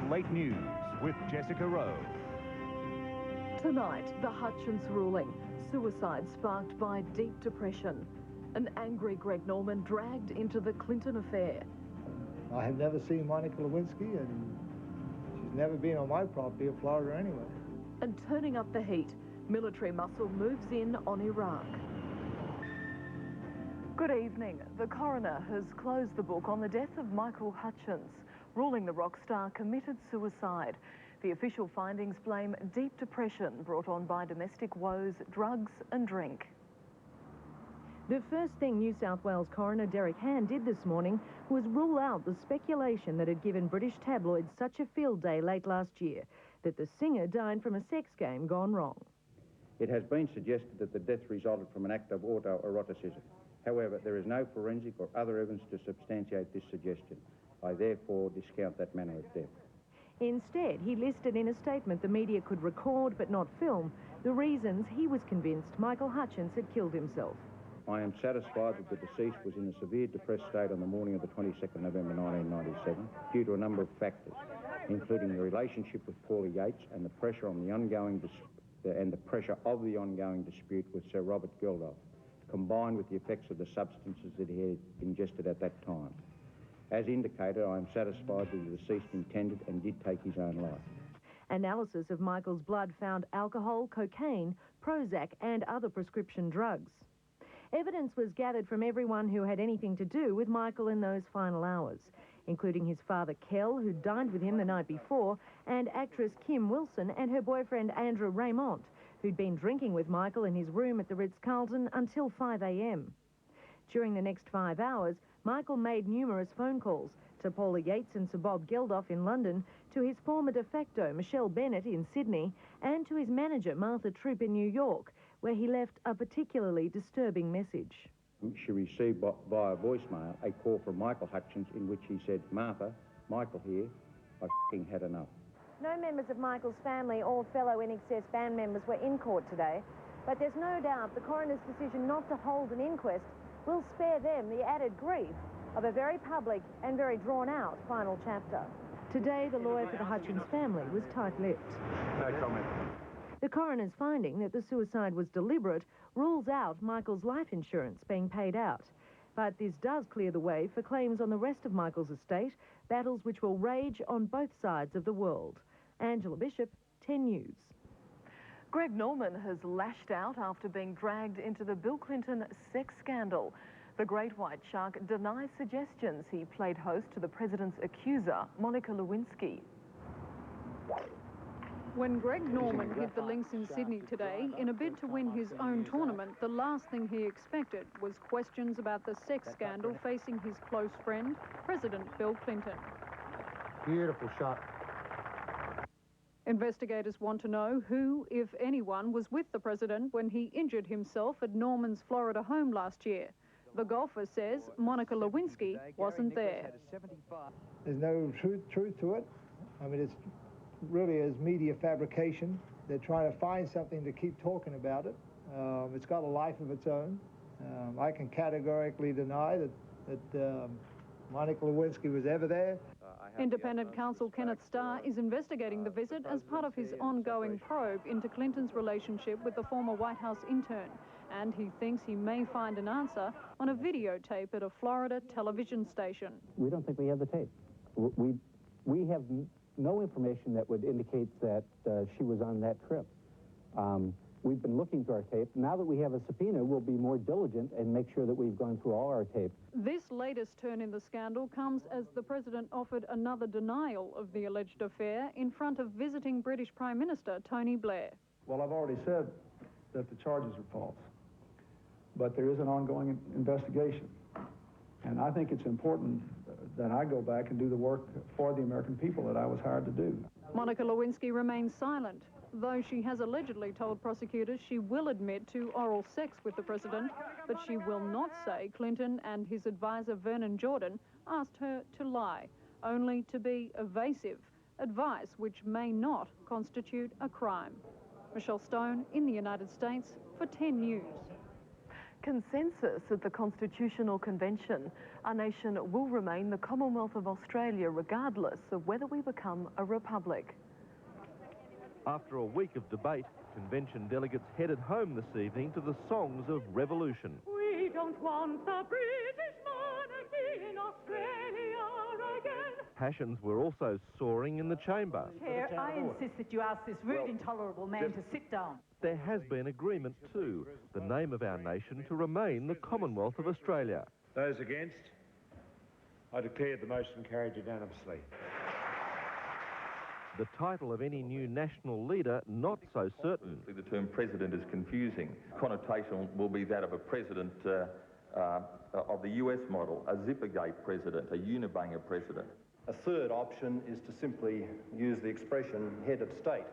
Late News with Jessica Rowe. Tonight, the Hutchins ruling. Suicide sparked by deep depression. An angry Greg Norman dragged into the Clinton affair. I have never seen Monica Lewinsky, and she's never been on my property in Florida anyway. And turning up the heat, military muscle moves in on Iraq. Good evening. The coroner has closed the book on the death of Michael Hutchins, ruling the rock star committed suicide. The official findings blame deep depression brought on by domestic woes, drugs and drink. The first thing New South Wales coroner Derek Hand did this morning was rule out the speculation that had given British tabloids such a field day late last year, that the singer died from a sex game gone wrong. It has been suggested that the death resulted from an act of autoeroticism. However, there is no forensic or other evidence to substantiate this suggestion. I therefore discount that manner of death. Instead, he listed in a statement the media could record but not film the reasons he was convinced Michael Hutchins had killed himself. I am satisfied that the deceased was in a severe depressed state on the morning of the 22nd November 1997 due to a number of factors, including the relationship with Paula Yates and the pressure on the ongoing dispute with Sir Robert Geldof, combined with the effects of the substances that he had ingested at that time. As indicated, I am satisfied that the deceased intended and did take his own life. Analysis of Michael's blood found alcohol, cocaine, Prozac and other prescription drugs. Evidence was gathered from everyone who had anything to do with Michael in those final hours, including his father Kel, who dined with him the night before, and actress Kim Wilson and her boyfriend Andrew Raymond, who'd been drinking with Michael in his room at the Ritz-Carlton until 5 a.m. During the next 5 hours, Michael made numerous phone calls to Paula Yates and Sir Bob Geldof in London, to his former de facto Michelle Bennett in Sydney, and to his manager Martha Troop in New York, where he left a particularly disturbing message. She received via voicemail a call from Michael Hutchins in which he said, "Martha, Michael here, I f***ing had enough." No members of Michael's family or fellow INXS band members were in court today, but there's no doubt the coroner's decision not to hold an inquest will spare them the added grief of a very public and very drawn-out final chapter. Today, the lawyer for the Hutchins family was tight-lipped. No comment. The coroner's finding that the suicide was deliberate rules out Michael's life insurance being paid out. But this does clear the way for claims on the rest of Michael's estate, battles which will rage on both sides of the world. Angela Bishop, 10 News. Greg Norman has lashed out after being dragged into the Bill Clinton sex scandal. The great white shark denies suggestions he played host to the president's accuser, Monica Lewinsky. When Greg Norman hit the links in Sydney today, in a bid to win his own tournament, the last thing he expected was questions about the sex scandal facing his close friend, President Bill Clinton. Beautiful shot. Investigators want to know who, if anyone, was with the president when he injured himself at Norman's Florida home last year. The golfer says Monica Lewinsky wasn't there. There's no truth to it. I mean, it's really is media fabrication. They're trying to find something to keep talking about it. It's got a life of its own. I can categorically deny that Monica Lewinsky was ever there. Independent counsel Kenneth Starr is investigating the visit as part of his ongoing probe into Clinton's relationship with the former White House intern. And he thinks he may find an answer on a videotape at a Florida television station. We don't think we have the tape. We have no information that would indicate that she was on that trip. We've been looking through our tape. Now that we have a subpoena, we'll be more diligent and make sure that we've gone through all our tape. This latest turn in the scandal comes as the president offered another denial of the alleged affair in front of visiting British Prime Minister Tony Blair. Well, I've already said that the charges are false, but there is an ongoing investigation. And I think it's important that I go back and do the work for the American people that I was hired to do. Monica Lewinsky remains silent, though she has allegedly told prosecutors she will admit to oral sex with the president, but she will not say Clinton and his advisor Vernon Jordan asked her to lie, only to be evasive, advice which may not constitute a crime. Michelle Stone in the United States for 10 News. consensus at the Constitutional Convention. Our nation will remain the Commonwealth of Australia regardless of whether we become a republic. After a week of debate, convention delegates headed home this evening to the songs of revolution. We don't want the British monarchy in Australia again. Passions were also soaring in the chamber. Chair, I insist that you ask this rude, intolerable man to sit down. There has been agreement too, the name of our nation to remain the Commonwealth of Australia. Those against? I declare the motion carried unanimously. The title of any new national leader not so certain. The term president is confusing. Connotation will be that of a president of the US model, a Zippergate president, a Unibanger president. A third option is to simply use the expression head of state,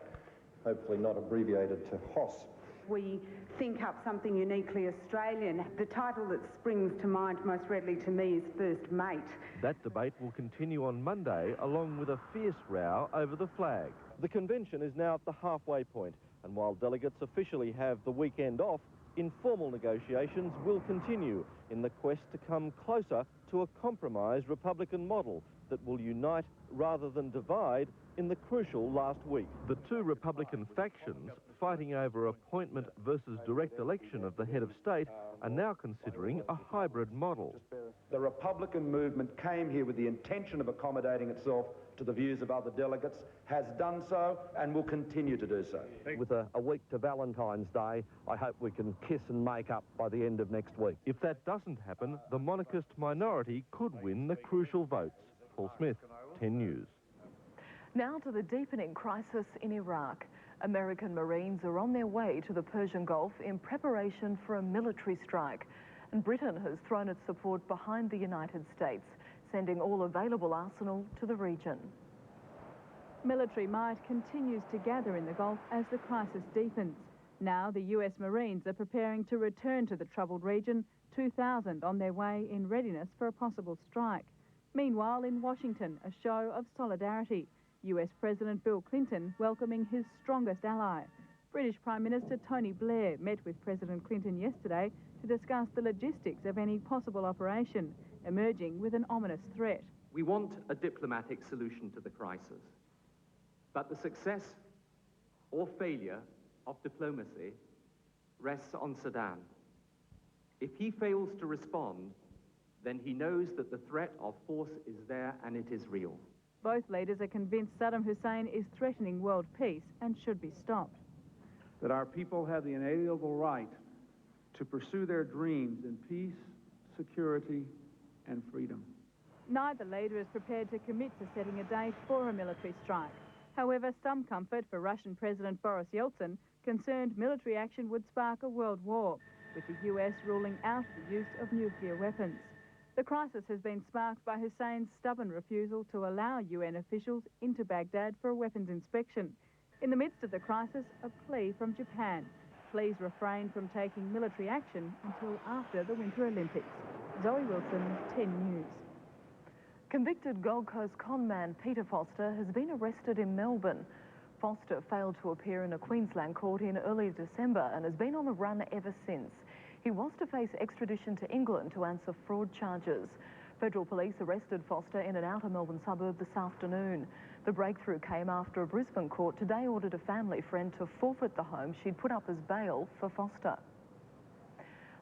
hopefully not abbreviated to HOS. We think up something uniquely Australian. The title that springs to mind most readily to me is First Mate. That debate will continue on Monday, along with a fierce row over the flag. The convention is now at the halfway point, and while delegates officially have the weekend off, informal negotiations will continue in the quest to come closer to a compromise Republican model that will unite rather than divide in the crucial last week. The two Republican factions, fighting over appointment versus direct election of the head of state, are now considering a hybrid model. The Republican movement came here with the intention of accommodating itself to the views of other delegates, has done so and will continue to do so. With a week to Valentine's Day, I hope we can kiss and make up by the end of next week. If that doesn't happen, the monarchist minority could win the crucial votes. Paul Smith, 10 News. Now to the deepening crisis in Iraq. American Marines are on their way to the Persian Gulf in preparation for a military strike. And Britain has thrown its support behind the United States, sending all available arsenal to the region. Military might continues to gather in the Gulf as the crisis deepens. Now the US Marines are preparing to return to the troubled region, 2,000 on their way in readiness for a possible strike. Meanwhile, in Washington, a show of solidarity. US President Bill Clinton welcoming his strongest ally. British Prime Minister Tony Blair met with President Clinton yesterday to discuss the logistics of any possible operation, emerging with an ominous threat. We want a diplomatic solution to the crisis, but the success or failure of diplomacy rests on Saddam. If he fails to respond, then he knows that the threat of force is there and it is real. Both leaders are convinced Saddam Hussein is threatening world peace and should be stopped. That our people have the inalienable right to pursue their dreams in peace, security, and freedom. Neither leader is prepared to commit to setting a date for a military strike. However, some comfort for Russian President Boris Yeltsin, concerned military action would spark a world war, with the US ruling out the use of nuclear weapons. The crisis has been sparked by Hussein's stubborn refusal to allow UN officials into Baghdad for a weapons inspection. In the midst of the crisis, a plea from Japan. Please refrain from taking military action until after the Winter Olympics. Zoe Wilson, 10 News. Convicted Gold Coast conman Peter Foster has been arrested in Melbourne. Foster failed to appear in a Queensland court in early December and has been on the run ever since. He was to face extradition to England to answer fraud charges. Federal police arrested Foster in an outer Melbourne suburb this afternoon. The breakthrough came after a Brisbane court today ordered a family friend to forfeit the home she'd put up as bail for Foster.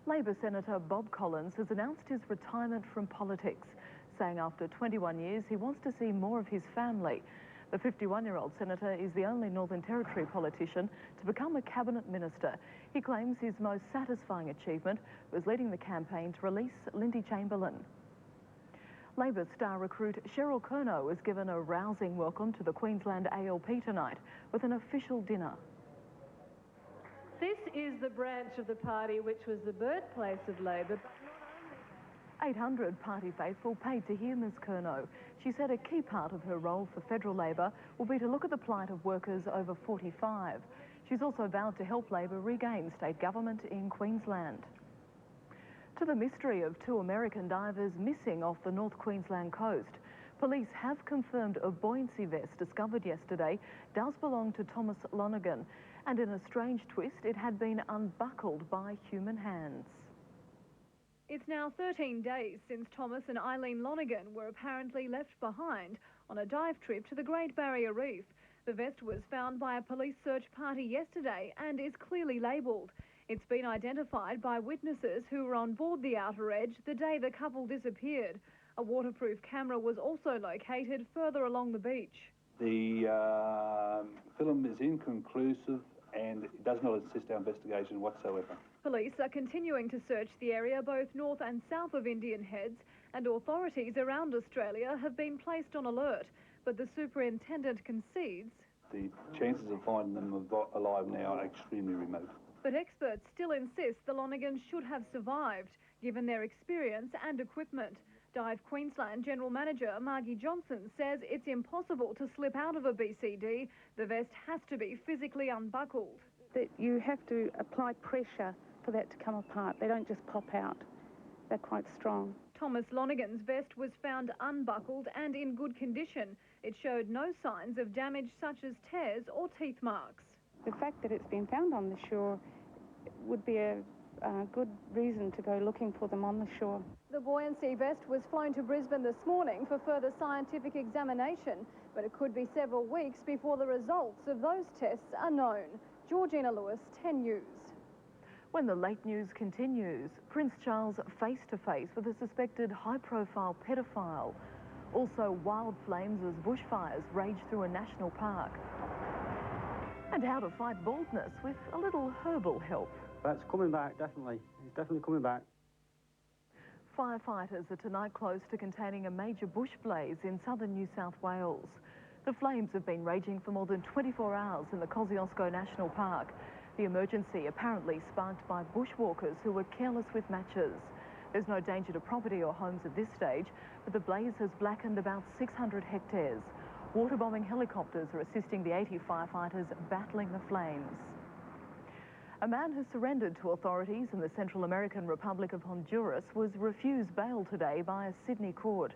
Labor Senator Bob Collins has announced his retirement from politics, saying after 21 years he wants to see more of his family. The 51-year-old senator is the only Northern Territory politician to become a cabinet minister. He claims his most satisfying achievement was leading the campaign to release Lindy Chamberlain. Labor star recruit Cheryl Curnow was given a rousing welcome to the Queensland ALP tonight with an official dinner. This is the branch of the party which was the birthplace of Labor. 800 party faithful paid to hear Ms Curnow. She said a key part of her role for federal Labor will be to look at the plight of workers over 45. She's also vowed to help Labor regain state government in Queensland. To the mystery of two American divers missing off the North Queensland coast, police have confirmed a buoyancy vest discovered yesterday does belong to Thomas Lonergan, and in a strange twist, it had been unbuckled by human hands. It's now 13 days since Thomas and Eileen Lonergan were apparently left behind on a dive trip to the Great Barrier Reef. The vest was found by a police search party yesterday and is clearly labelled. It's been identified by witnesses who were on board the Outer Edge the day the couple disappeared. A waterproof camera was also located further along the beach. The film is inconclusive and it does not assist our investigation whatsoever. Police are continuing to search the area both north and south of Indian Heads, and authorities around Australia have been placed on alert. But the superintendent concedes the chances of finding them alive now are extremely remote. But experts still insist the Lonergans should have survived, given their experience and equipment. Dive Queensland General Manager Margie Johnson says it's impossible to slip out of a BCD. The vest has to be physically unbuckled. That you have to apply pressure for that to come apart. They don't just pop out. They're quite strong. Thomas Lonergan's vest was found unbuckled and in good condition. It showed no signs of damage such as tears or teeth marks. The fact that it's been found on the shore would be a good reason to go looking for them on the shore. The buoyancy vest was flown to Brisbane this morning for further scientific examination, but it could be several weeks before the results of those tests are known. Georgina Lewis, 10 News. When the late news continues, Prince Charles face-to-face with a suspected high-profile pedophile. Also, wild flames as bushfires rage through a national park. And how to fight baldness with a little herbal help. That's coming back, definitely. It's definitely coming back. Firefighters are tonight close to containing a major bush blaze in southern New South Wales. The flames have been raging for more than 24 hours in the Kosciuszko National Park. The emergency apparently sparked by bushwalkers who were careless with matches. There's no danger to property or homes at this stage, but the blaze has blackened about 600 hectares. Waterbombing helicopters are assisting the 80 firefighters battling the flames. A man who surrendered to authorities in the Central American Republic of Honduras was refused bail today by a Sydney court.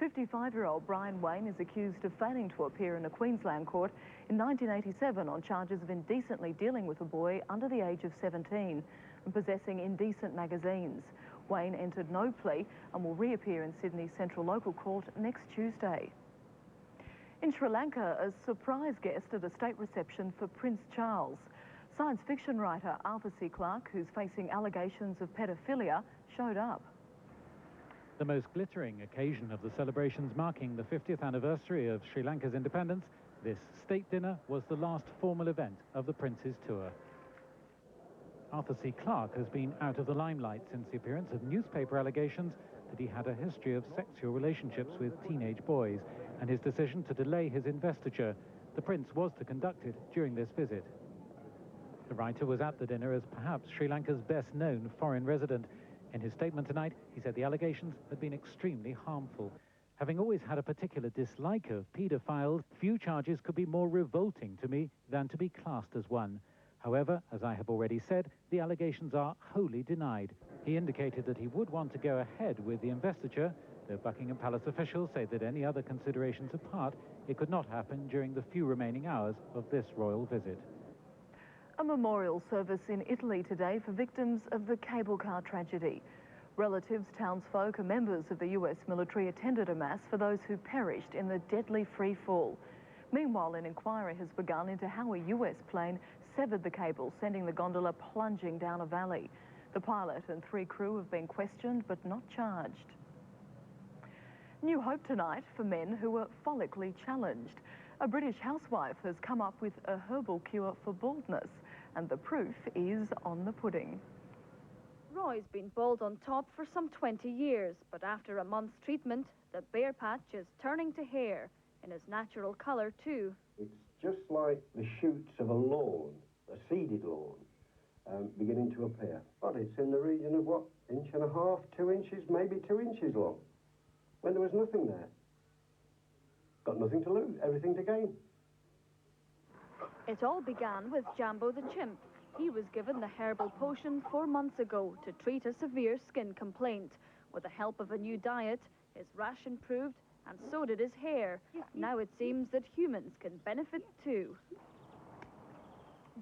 55-year-old Brian Wayne is accused of failing to appear in a Queensland court in 1987 on charges of indecently dealing with a boy under the age of 17 and possessing indecent magazines. Wayne entered no plea and will reappear in Sydney's Central Local Court next Tuesday. In Sri Lanka, a surprise guest at a state reception for Prince Charles. Science fiction writer Arthur C. Clarke, who's facing allegations of pedophilia, showed up. The most glittering occasion of the celebrations marking the 50th anniversary of Sri Lanka's independence, this state dinner was the last formal event of the Prince's tour. Arthur C. Clarke has been out of the limelight since the appearance of newspaper allegations that he had a history of sexual relationships with teenage boys, and his decision to delay his investiture. The Prince was to conduct it during this visit. The writer was at the dinner as perhaps Sri Lanka's best-known foreign resident. In his statement tonight, he said the allegations had been extremely harmful. Having always had a particular dislike of paedophiles, few charges could be more revolting to me than to be classed as one. However, as I have already said, the allegations are wholly denied. He indicated that he would want to go ahead with the investiture, though Buckingham Palace officials say that any other considerations apart, it could not happen during the few remaining hours of this royal visit. A memorial service in Italy today for victims of the cable car tragedy. Relatives, townsfolk and members of the US military attended a mass for those who perished in the deadly free fall. Meanwhile, an inquiry has begun into how a US plane severed the cable, sending the gondola plunging down a valley. The pilot and 3 crew have been questioned but not charged. New hope tonight for men who are follically challenged. A British housewife has come up with a herbal cure for baldness, and the proof is on the pudding. Roy's been bald on top for some 20 years, but after a month's treatment, the bare patch is turning to hair, in his natural colour too. It's just like the shoots of a lawn, a seeded lawn, beginning to appear. But it's in the region of, what, 1.5 inches, 2 inches, maybe 2 inches long, when there was nothing there. Got nothing to lose, everything to gain. It all began with Jambo the chimp. He was given the herbal potion 4 months ago to treat a severe skin complaint. With the help of a new diet, his rash improved, and so did his hair. Now it seems that humans can benefit too.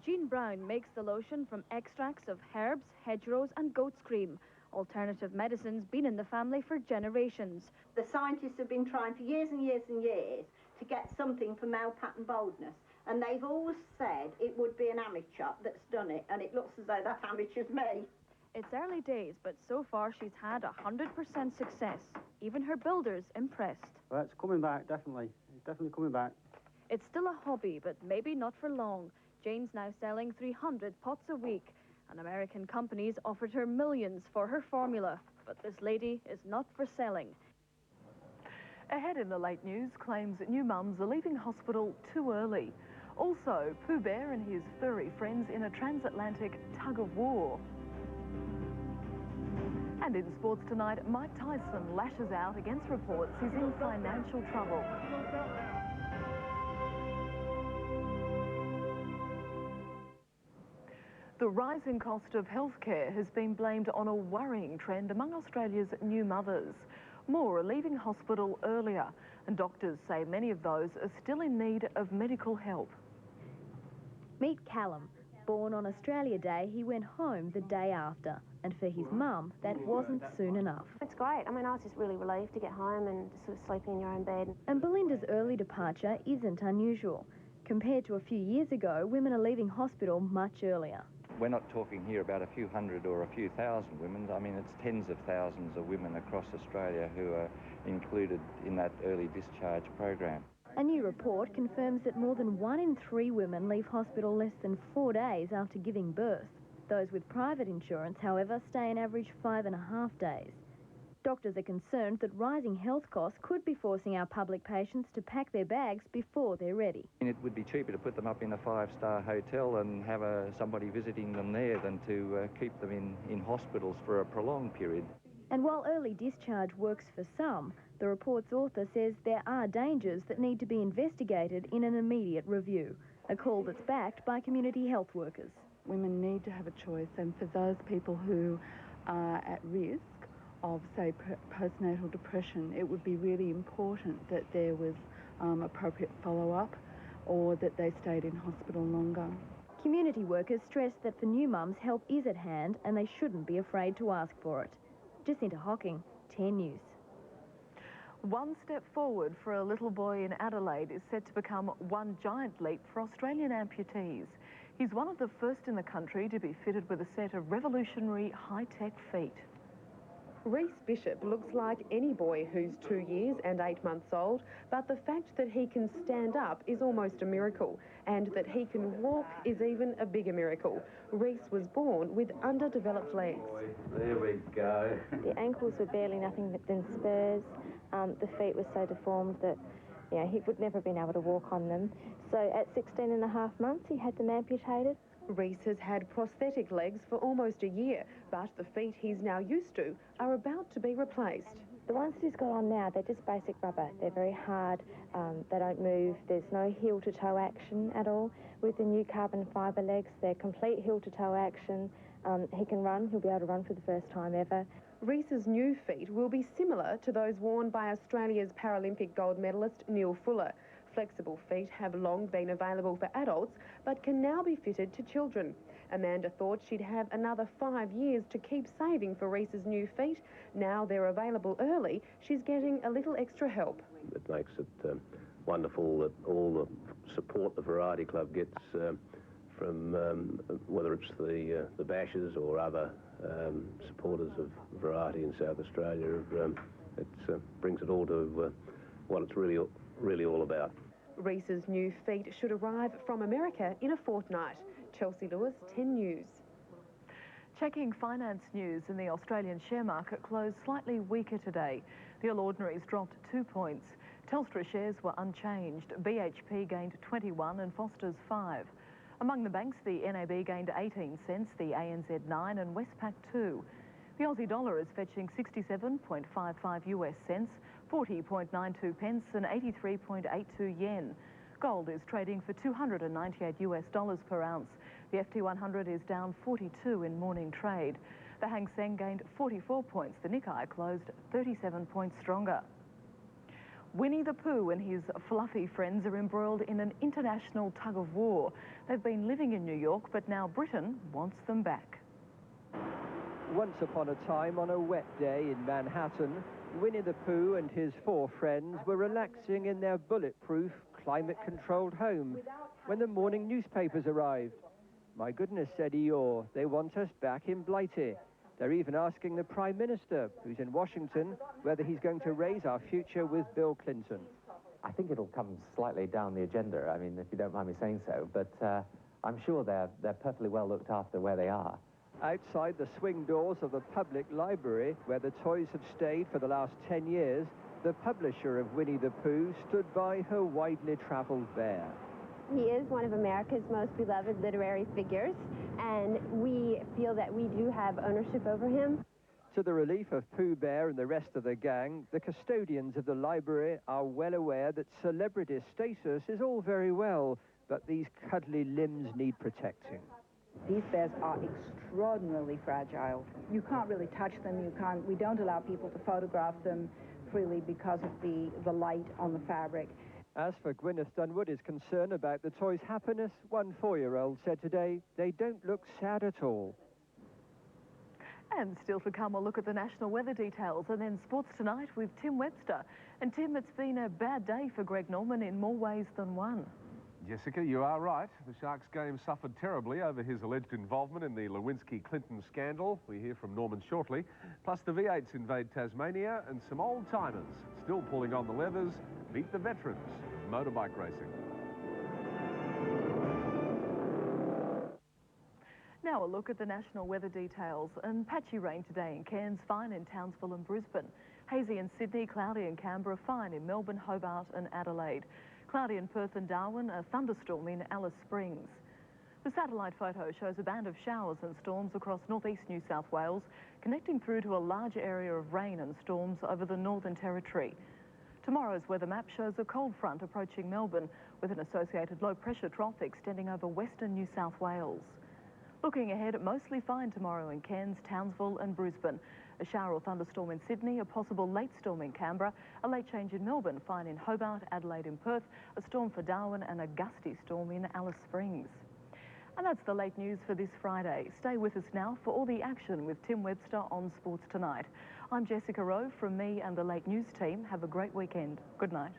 Jean Brown makes the lotion from extracts of herbs, hedgerows and goat's cream. Alternative medicine's been in the family for generations. The scientists have been trying for years and years and years to get something for male pattern baldness, and they've always said it would be an amateur that's done it, and it looks as though that amateur's me. It's early days, but so far she's had 100% success. Even her builder's impressed. Well, it's coming back, definitely. It's definitely coming back. It's still a hobby, but maybe not for long. Jane's now selling 300 pots a week, and American companies offered her millions for her formula. But this lady is not for selling. Ahead in the late news, claims new mums are leaving hospital too early. Also, Pooh Bear and his furry friends in a transatlantic tug-of-war. And in sports tonight, Mike Tyson lashes out against reports he's in financial trouble. The rising cost of healthcare has been blamed on a worrying trend among Australia's new mothers. More are leaving hospital earlier, and doctors say many of those are still in need of medical help. Meet Callum. Born on Australia Day, he went home the day after. And for his mum, that wasn't soon enough. It's great. I mean, I was just really relieved to get home and sort of sleeping in your own bed. And Belinda's early departure isn't unusual. Compared to a few years ago, women are leaving hospital much earlier. We're not talking here about a few hundred or a few thousand women. I mean, it's tens of thousands of women across Australia who are included in that early discharge program. A new report confirms that more than 1 in 3 women leave hospital less than 4 days after giving birth. Those with private insurance, however, stay an average 5.5 days. Doctors are concerned that rising health costs could be forcing our public patients to pack their bags before they're ready. It would be cheaper to put them up in a 5-star hotel and have somebody visiting them there than to keep them in hospitals for a prolonged period. And while early discharge works for some, the report's author says there are dangers that need to be investigated in an immediate review, a call that's backed by community health workers. Women need to have a choice, and for those people who are at risk of, say, postnatal depression, it would be really important that there was appropriate follow-up or that they stayed in hospital longer. Community workers stress that for new mums, help is at hand and they shouldn't be afraid to ask for it. Jacinta Hocking, 10 News. One step forward for a little boy in Adelaide is set to become one giant leap for Australian amputees. He's one of the first in the country to be fitted with a set of revolutionary high-tech feet. Reese Bishop looks like any boy who's 2 years and 8 months old, but the fact that he can stand up is almost a miracle, and that he can walk is even a bigger miracle. Reese was born with underdeveloped legs. There we go. The ankles were barely nothing but than spurs. The feet were so deformed that he would never have been able to walk on them. So at 16.5 months, he had them amputated. Reese has had prosthetic legs for almost a year, but the feet he's now used to are about to be replaced. The ones that he's got on now, they're just basic rubber. They're very hard, they don't move, there's no heel-to-toe action at all. With the new carbon fibre legs, they're complete heel-to-toe action. He can run, he'll be able to run for the first time ever. Reese's new feet will be similar to those worn by Australia's Paralympic gold medalist Neil Fuller. Flexible feet have long been available for adults, but can now be fitted to children. Amanda thought she'd have another 5 years to keep saving for Reese's new feet. Now they're available early, she's getting a little extra help. It makes it wonderful that all the support the Variety Club gets from whether it's the Bashers or other supporters of Variety in South Australia. It brings it all to what it's really all about. Reese's new feet should arrive from America in a fortnight. Chelsea Lewis, 10 News. Checking finance news in the Australian share market closed slightly weaker today. The All Ordinaries dropped 2 points. Telstra shares were unchanged. BHP gained 21 and Foster's 5. Among the banks, the NAB gained 18 cents, the ANZ 9 and Westpac 2. The Aussie dollar is fetching 67.55 US cents, 40.92 pence and 83.82 yen. Gold is trading for $298 US per ounce. The FT100 is down 42 in morning trade. The Hang Seng gained 44 points. The Nikkei closed 37 points stronger. Winnie the Pooh and his fluffy friends are embroiled in an international tug-of-war. They've been living in New York, but now Britain wants them back. Once upon a time, on a wet day in Manhattan, Winnie the Pooh and his 4 friends were relaxing in their bulletproof, climate-controlled home when the morning newspapers arrived. "My goodness," said Eeyore, "they want us back in Blighty." They're even asking the Prime Minister, who's in Washington, whether he's going to raise our future with Bill Clinton. I think it'll come slightly down the agenda, I mean, if you don't mind me saying so, but I'm sure they're perfectly well looked after where they are. Outside the swing doors of the public library, where the toys have stayed for the last 10 years, the publisher of Winnie the Pooh stood by her widely travelled bear. He is one of America's most beloved literary figures, and we feel that we do have ownership over him. To the relief of Pooh Bear and the rest of the gang, the custodians of the library are well aware that celebrity status is all very well, but these cuddly limbs need protecting. These bears are extraordinarily fragile. You can't really touch them. We don't allow people to photograph them freely because of the light on the fabric. As for Gwyneth Dunwood is concerned about the toys' happiness, one 4-year-old said today, "They don't look sad at all." And still to come, we'll look at the national weather details and then sports tonight with Tim Webster. And Tim, it's been a bad day for Greg Norman in more ways than one. Jessica, you are right. The Sharks game suffered terribly over his alleged involvement in the Lewinsky-Clinton scandal. We hear from Norman shortly. Plus the V8s invade Tasmania and some old-timers still pulling on the levers meet the veterans, motorbike racing. Now a look at the national weather details. And patchy rain today in Cairns, fine in Townsville and Brisbane. Hazy in Sydney, cloudy in Canberra, fine in Melbourne, Hobart and Adelaide. Cloudy in Perth and Darwin, a thunderstorm in Alice Springs. The satellite photo shows a band of showers and storms across northeast New South Wales, connecting through to a large area of rain and storms over the Northern Territory. Tomorrow's weather map shows a cold front approaching Melbourne, with an associated low-pressure trough extending over western New South Wales. Looking ahead, mostly fine tomorrow in Cairns, Townsville and Brisbane. A shower or thunderstorm in Sydney, a possible late storm in Canberra, a late change in Melbourne, fine in Hobart, Adelaide and Perth, a storm for Darwin and a gusty storm in Alice Springs. And that's the late news for this Friday. Stay with us now for all the action with Tim Webster on Sports Tonight. I'm Jessica Rowe from me and the Late News team. Have a great weekend. Good night.